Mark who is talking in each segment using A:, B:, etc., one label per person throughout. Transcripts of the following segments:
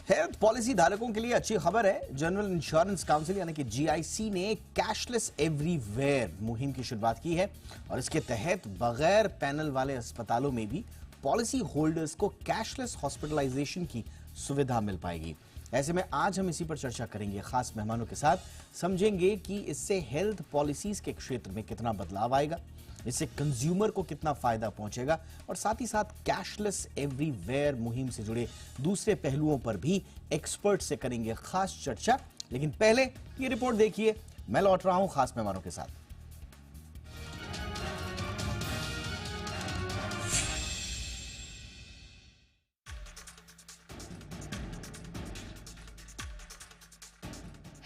A: Health policy धारकों के लिए अच्छी खबर है। जनरल इंश्योरेंस काउंसिल यानी कि जीआईसी ने कैशलेस एवरीवेयर मुहिम की शुरुआत की है और इसके तहत बगैर पैनल वाले अस्पतालों में भी पॉलिसी होल्डर्स को कैशलेस हॉस्पिटलाइजेशन की सुविधा मिल पाएगी। ऐसे में आज हम इसी पर चर्चा करेंगे, खास मेहमानों के साथ समझेंगे कि इससे हेल्थ पॉलिसीज के क्षेत्र में कितना बदलाव आएगा, इससे कंज्यूमर को कितना फायदा पहुंचेगा और साथ ही साथ कैशलेस एवरीवेयर मुहिम से जुड़े दूसरे पहलुओं पर भी एक्सपर्ट से करेंगे खास चर्चा। लेकिन पहले ये रिपोर्ट देखिए, मैं लौट रहा हूं खास मेहमानों के साथ।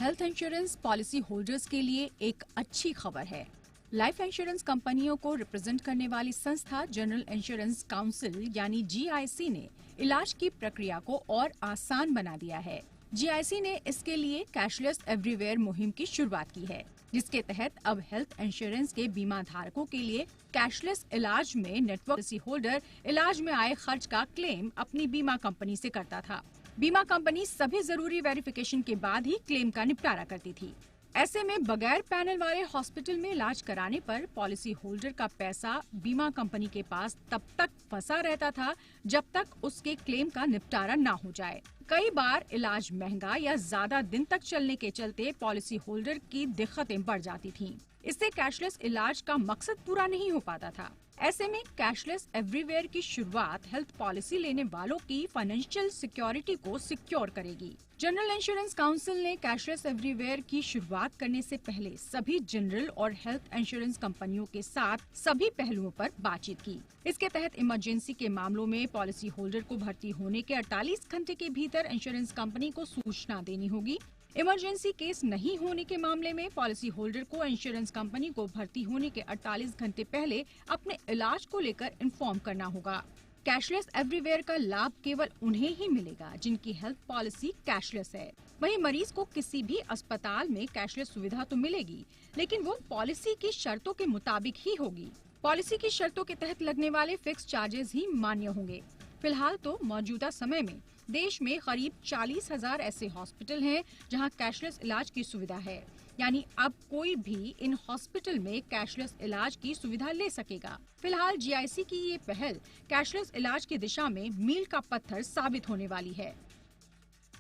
B: हेल्थ इंश्योरेंस पॉलिसी होल्डर्स के लिए एक अच्छी खबर है। लाइफ इंश्योरेंस कंपनियों को रिप्रेजेंट करने वाली संस्था जनरल इंश्योरेंस काउंसिल यानी जीआईसी ने इलाज की प्रक्रिया को और आसान बना दिया है। जीआईसी ने इसके लिए कैशलेस एवरीवेयर मुहिम की शुरुआत की है, जिसके तहत अब हेल्थ इंश्योरेंस के बीमा धारकों के लिए कैशलेस इलाज में नेटवर्क पॉलिसी होल्डर इलाज में आए खर्च का क्लेम अपनी बीमा कंपनी से करता था। बीमा कंपनी सभी जरूरी वेरिफिकेशन के बाद ही क्लेम का निपटारा करती थी। ऐसे में बगैर पैनल वाले हॉस्पिटल में इलाज कराने पर पॉलिसी होल्डर का पैसा बीमा कंपनी के पास तब तक फंसा रहता था जब तक उसके क्लेम का निपटारा न हो जाए। कई बार इलाज महंगा या ज्यादा दिन तक चलने के चलते पॉलिसी होल्डर की दिक्कतें बढ़ जाती थीं। इससे कैशलेस इलाज का मकसद पूरा नहीं हो पाता था। ऐसे में कैशलेस एवरीवेयर की शुरुआत हेल्थ पॉलिसी लेने वालों की फाइनेंशियल सिक्योरिटी को सिक्योर करेगी। जनरल इंश्योरेंस काउंसिल ने कैशलेस एवरीवेयर की शुरुआत करने से पहले सभी जनरल और हेल्थ इंश्योरेंस कंपनियों के साथ सभी पहलुओं पर बातचीत की। इसके तहत इमरजेंसी के मामलों में पॉलिसी होल्डर को भर्ती होने के 48 घंटे के भीतर इंश्योरेंस कंपनी को सूचना देनी होगी। इमरजेंसी केस नहीं होने के मामले में पॉलिसी होल्डर को इंश्योरेंस कंपनी को भर्ती होने के 48 घंटे पहले अपने इलाज को लेकर इन्फॉर्म करना होगा। कैशलेस एवरीवेयर का लाभ केवल उन्हें ही मिलेगा जिनकी हेल्थ पॉलिसी कैशलेस है। वहीं मरीज को किसी भी अस्पताल में कैशलेस सुविधा तो मिलेगी, लेकिन वो पॉलिसी की शर्तों के मुताबिक ही होगी। पॉलिसी की शर्तों के तहत लगने वाले फिक्स चार्जेस ही मान्य होंगे। फिलहाल तो मौजूदा समय में देश में करीब 40,000 ऐसे हॉस्पिटल हैं जहां कैशलेस इलाज की सुविधा है, यानी अब कोई भी इन हॉस्पिटल में कैशलेस इलाज की सुविधा ले सकेगा। फिलहाल जीआईसी की ये पहल कैशलेस इलाज की दिशा में मील का पत्थर साबित होने वाली है।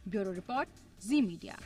B: ब्यूरो रिपोर्ट, जी मीडिया।